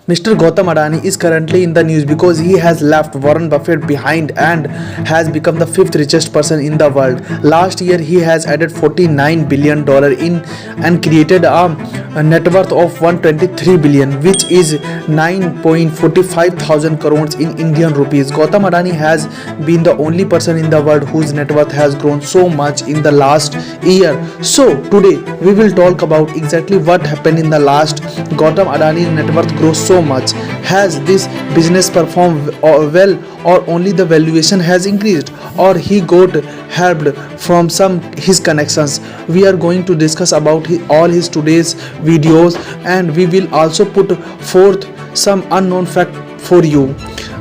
Mr. Gautam Adani is currently in the news because he has left Warren Buffett behind and has become the fifth richest person in the world. Last year, he has added $49 billion in and created a net worth of 123 billion, which is 9.45 thousand crores in Indian rupees. Gautam Adani has been the only person in the world whose net worth has grown so much in the last year. So today we will talk about exactly what happened in the last. Gautam Adani's net worth grows so much. Has this business performed well, or only the valuation has increased, or he got helped from some his connections? We are going to discuss about all his today's videos, and we will also put forth some unknown fact for you.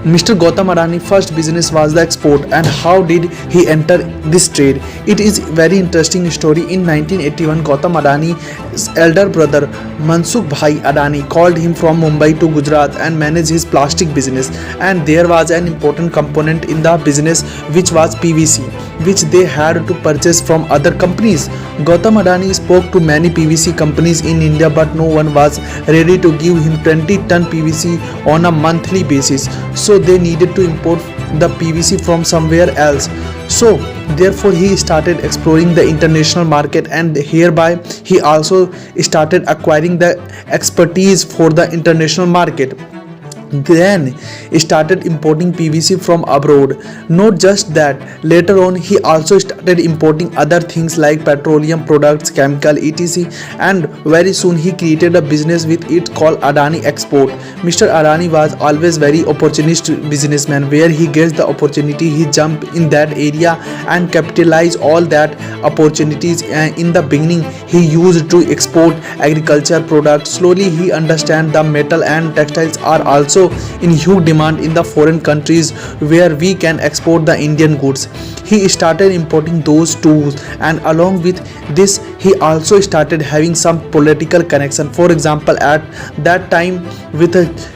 Mr. Gautam Adani first business was the export, and how did he enter this trade? It is very interesting story. In 1981, Gautam Adani's elder brother Mansukh Bhai Adani called him from Mumbai to Gujarat and managed his plastic business, and there was an important component in the business which was PVC, which they had to purchase from other companies. Gautam Adani spoke to many PVC companies in India, but no one was ready to give him 20-ton PVC on a monthly basis. So they needed to import the PVC from somewhere else. So therefore he started exploring the international market, and hereby he also started acquiring the expertise for the international market. Then started importing PVC from abroad. Not just that, later on he also started importing other things like petroleum products, chemical, etc. And very soon he created a business with it called Adani Export. Mr. Adani was always very opportunist businessman. Where he gets the opportunity, he jump in that area and capitalize all that opportunities. In the beginning he used to export agriculture products. Slowly he understand the metal and textiles are also in huge demand in the foreign countries where we can export the Indian goods. He started importing those tools, and along with this he also started having some political connection. For example, at that time with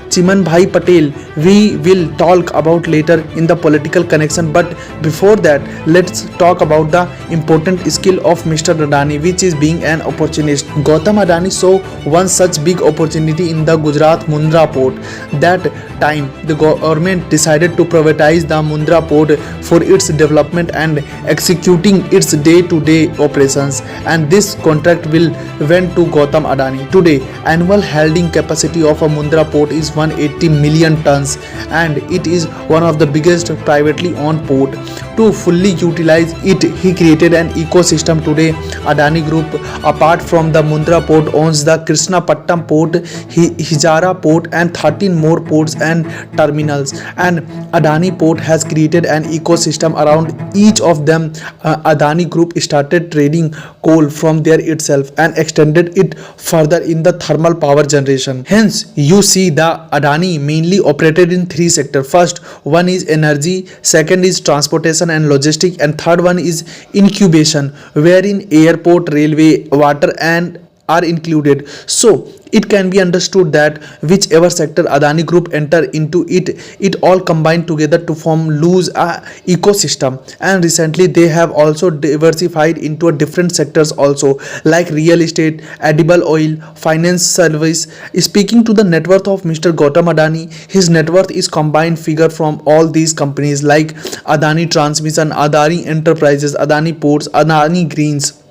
Chiman Bhai Patel, we will talk about later in the political connection. But before that, let's talk about the important skill of Mr. Adani, which is being an opportunist. Gautam Adani saw one such big opportunity in the Gujarat Mundra port. That time the government decided to privatize the Mundra port for its development and executing its day-to-day operations, and this contract will went to Gautam Adani. Today, annual holding capacity of a Mundra port is 180 million tons, and it is one of the biggest privately owned port. To fully utilize it, he created an ecosystem. Today, Adani Group, apart from the Mundra port, owns the Krishnapatnam port, Hijara port, and 13 more ports and terminals. And Adani Port has created an ecosystem around each of them. Adani Group started trading coal from there itself and extended it further in the thermal power generation. Hence, you see the Adani mainly operated in three sectors. First one is energy, second is transportation and logistics, and third one is incubation, wherein airport, railway, water and are included. So it can be understood that whichever sector Adani Group enter into it all combined together to form loose ecosystem. And recently they have also diversified into a different sectors also, like real estate, edible oil, finance, service. Speaking to the net worth of Mr. Gautam Adani, his net worth is combined figure from all these companies like Adani Transmission, Adani Enterprises, Adani Ports, Adani Greens,